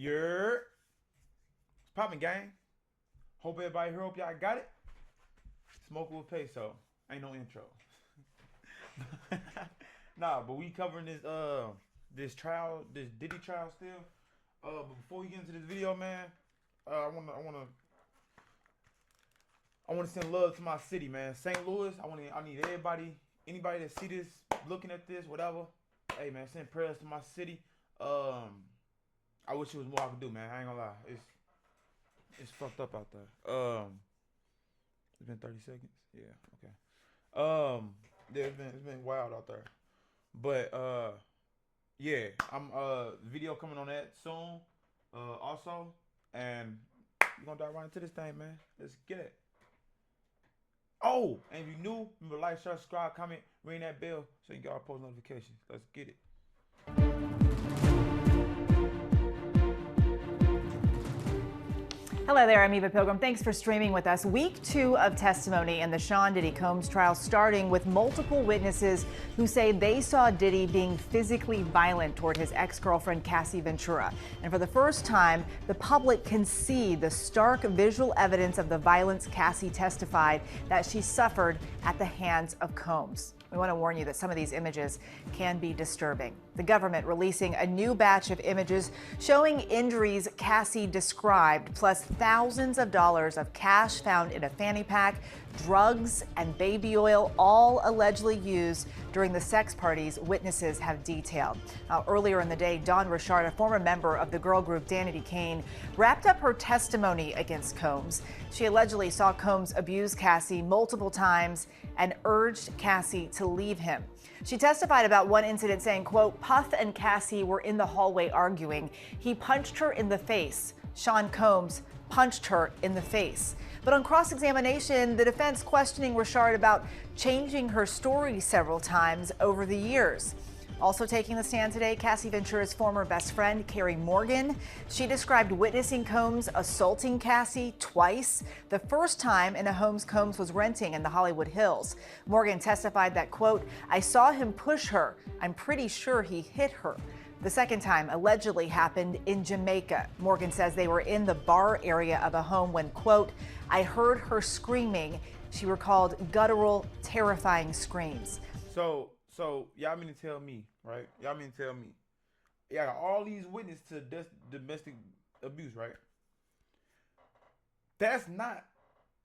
You're it's popping, gang. Hope everybody here. Hope y'all got it. Smoking with Peso. Ain't no intro. Nah, but we covering this trial, this Diddy trial still. But before we get into this video, man, I wanna send love to my city, man. St. Louis. I need anybody that see this, looking at this, whatever. Hey, man, send prayers to my city. I wish there was more I could do, man. I ain't gonna lie. It's fucked up out there. It's been 30 seconds. Yeah, okay. Yeah, it's been wild out there. But yeah, I'm video coming on that soon. Also, and we're gonna dive right into this thing, man. Let's get it. Oh, and if you're new, remember like, share, subscribe, comment, ring that bell so you get our post notifications. Let's get it. Hello there, I'm Eva Pilgrim. Thanks for streaming with us. Week 2 of testimony in the Sean Diddy Combs trial, starting with multiple witnesses who say they saw Diddy being physically violent toward his ex-girlfriend, Cassie Ventura. And for the first time, the public can see the stark visual evidence of the violence Cassie testified that she suffered at the hands of Combs. We want to warn you that some of these images can be disturbing. The government releasing a new batch of images showing injuries Cassie described, plus thousands of dollars of cash found in a fanny pack, drugs and baby oil, all allegedly used during the sex parties witnesses have detailed. Earlier in the day, Dawn Richard, a former member of the girl group Diddy Kane, wrapped up her testimony against Combs. She allegedly saw Combs abuse Cassie multiple times and urged Cassie to leave him. She testified about one incident saying, quote, Puff and Cassie were in the hallway arguing. He punched her in the face. Sean Combs punched her in the face. But on cross-examination, the defense questioning Richard about changing her story several times over the years. Also taking the stand today, Cassie Ventura's former best friend, Carrie Morgan. She described witnessing Combs assaulting Cassie twice, the first time in a home Combs was renting in the Hollywood Hills. Morgan testified that, quote, I saw him push her. I'm pretty sure he hit her. The second time allegedly happened in Jamaica. Morgan says they were in the bar area of a home when, quote, I heard her screaming. She recalled guttural, terrifying screams. So y'all mean to tell me, right? Y'all mean to tell me, y'all got all these witnesses to domestic abuse, right? That's not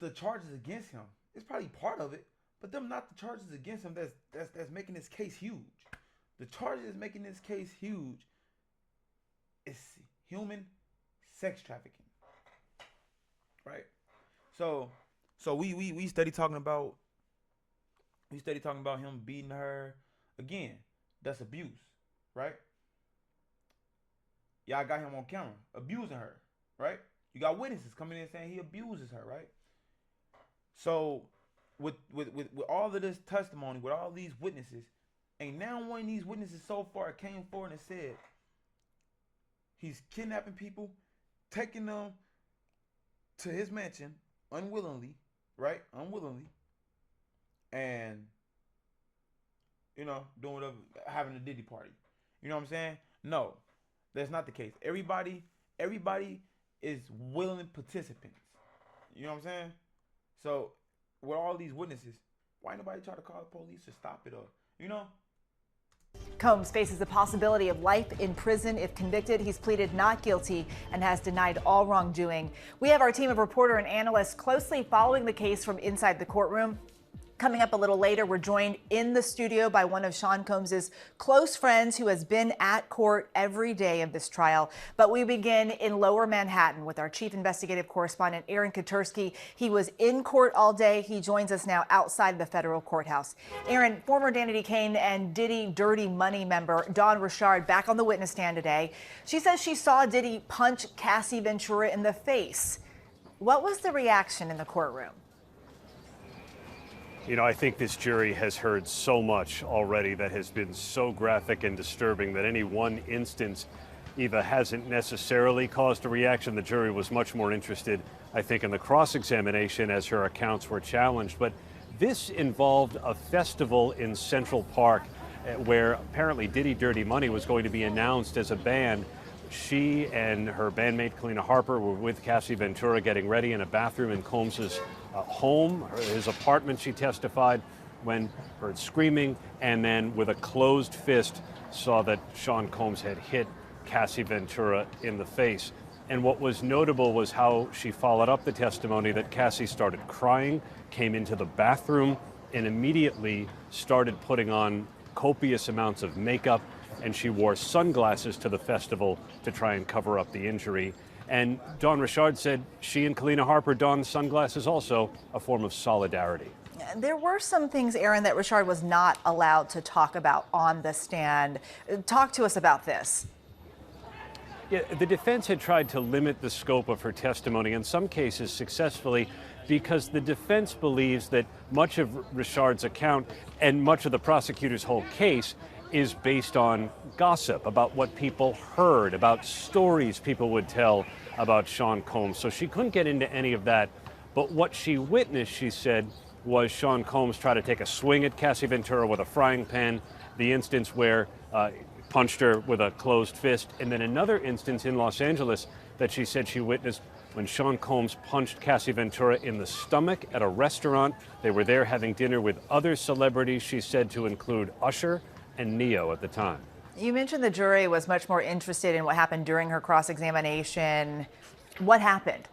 the charges against him. It's probably part of it, but them not the charges against him. That's making this case huge. The charges making this case huge is human sex trafficking, right? So we steady talking about him beating her. Again, that's abuse, right? Y'all got him on camera abusing her, right? You got witnesses coming in saying he abuses her, right? So with all of this testimony, with all these witnesses, ain't now one of these witnesses so far came forward and said he's kidnapping people, taking them to his mansion unwillingly, right? Unwillingly. And, you know, doing whatever, having a Diddy party. You know what I'm saying? No, that's not the case. Everybody is willing participants. You know what I'm saying? So, with all these witnesses, why nobody try to call the police to stop it, or, you know? Combs faces the possibility of life in prison if convicted. He's pleaded not guilty and has denied all wrongdoing. We have our team of reporter and analysts closely following the case from inside the courtroom. Coming up a little later, we're joined in the studio by one of Sean Combs' close friends who has been at court every day of this trial. But we begin in Lower Manhattan with our chief investigative correspondent, Aaron Katursky. He was in court all day. He joins us now outside the federal courthouse. Aaron, former Diddy Kane and Diddy Dirty Money member Dawn Richard back on the witness stand today. She says she saw Diddy punch Cassie Ventura in the face. What was the reaction in the courtroom? You know, I think this jury has heard so much already that has been so graphic and disturbing that any one instance, Eva, hasn't necessarily caused a reaction. The jury was much more interested, I think, in the cross-examination as her accounts were challenged. But this involved a festival in Central Park where apparently Diddy Dirty Money was going to be announced as a band. she and her bandmate Kalina Harper were with Cassie Ventura getting ready in a bathroom in Combs's home, his apartment, she testified, when heard screaming, and then with a closed fist saw that Sean Combs had hit Cassie Ventura in the face. And what was notable was how she followed up the testimony that Cassie started crying, came into the bathroom, and immediately started putting on copious amounts of makeup, and she wore sunglasses to the festival to try and cover up the injury. And Dawn Richard said she and Kalina Harper donned sunglasses also, a form of solidarity. There were some things, Aaron, that Richard was not allowed to talk about on the stand. Talk to us about this. Yeah, the defense had tried to limit the scope of her testimony, in some cases successfully, because the defense believes that much of Richard's account and much of the prosecutor's whole case is based on gossip about what people heard, about stories people would tell about Sean Combs. So she couldn't get into any of that. But what she witnessed, she said, was Sean Combs try to take a swing at Cassie Ventura with a frying pan, the instance where punched her with a closed fist, and then another instance in Los Angeles that she said she witnessed when Sean Combs punched Cassie Ventura in the stomach at a restaurant. They were there having dinner with other celebrities, she said, to include Usher and Neo at the time. You mentioned the jury was much more interested in what happened during her cross-examination. What happened?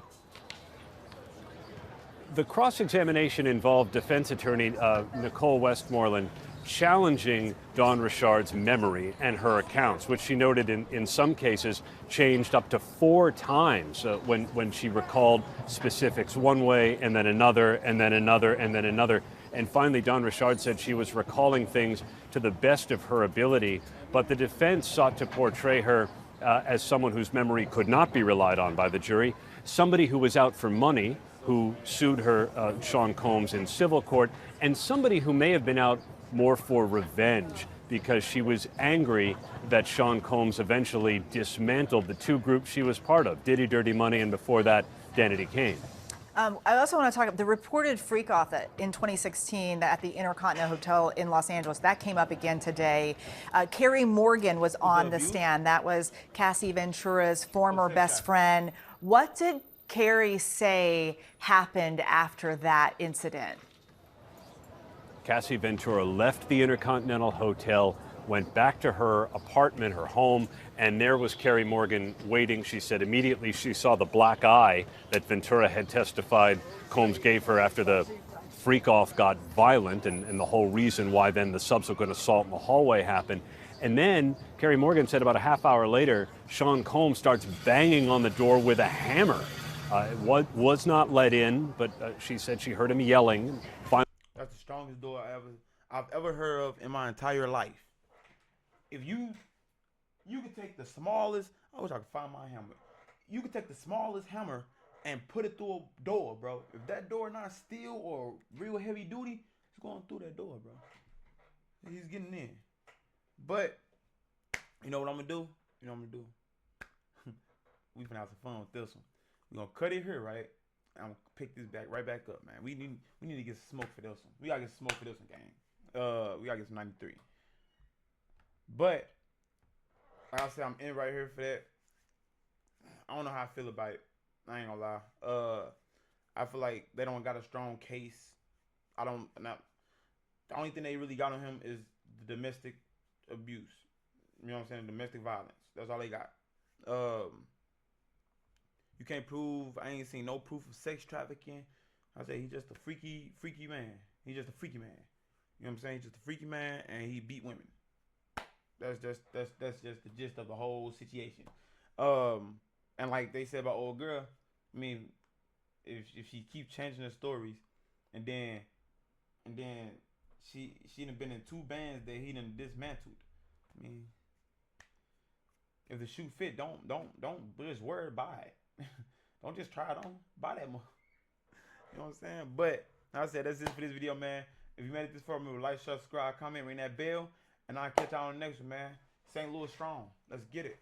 The cross-examination involved defense attorney Nicole Westmoreland challenging Dawn Richard's memory and her accounts, which she noted in some cases changed up to 4 times when she recalled specifics one way and then another and then another and then another. And finally, Dawn Richard said she was recalling things to the best of her ability, but the defense sought to portray her as someone whose memory could not be relied on by the jury, somebody who was out for money, who sued her, Sean Combs, in civil court, and somebody who may have been out more for revenge because she was angry that Sean Combs eventually dismantled the 2 groups she was part of, Diddy, Dirty Money, and before that, Danity Kane. I also want to talk about the reported freak-off in 2016 at the Intercontinental Hotel in Los Angeles. That came up again today. Carrie Morgan was on the stand. That was Cassie Ventura's former best friend. What did Carrie say happened after that incident? Cassie Ventura left the Intercontinental Hotel, went back to her apartment, her home, and there was Carrie Morgan waiting. She said immediately she saw the black eye that Ventura had testified Combs gave her after the freak-off got violent, and the whole reason why then the subsequent assault in the hallway happened. And then Carrie Morgan said about a half hour later, Sean Combs starts banging on the door with a hammer. It was not let in, but she said she heard him yelling. That's the strongest door I've ever heard of in my entire life. If you could take the smallest, I wish I could find my hammer. You could take the smallest hammer and put it through a door, bro. If that door not steel or real heavy duty, it's going through that door, bro. He's getting in. But you know what I'm gonna do? We finna have some fun with this one. We're gonna cut it here, right? I'm gonna pick this right back up, man. We need to get some smoke for this one. We gotta get some smoke for this one, gang. We gotta get some 93. But like I said, I'm in right here for that. I don't know how I feel about it. I ain't gonna lie. I feel like they don't got a strong case. The only thing they really got on him is the domestic abuse. You know what I'm saying? Domestic violence. That's all they got. You can't prove. I ain't seen no proof of sex trafficking. I say he's just a freaky man. He's just a freaky man. You know what I'm saying? He's just a freaky man, and he beat women. That's just the gist of the whole situation. And like they said about old girl, I mean, if she keeps changing her stories, and then she done been in 2 bands that he done dismantled. I mean, if the shoe fit, don't just worry about it. Don't just try it on. Buy that more. You know what I'm saying? But like I said, that's it for this video, man. If you made it this far, remember like, share, subscribe, comment, ring that bell, and I'll catch y'all on the next one, man. St. Louis strong. Let's get it.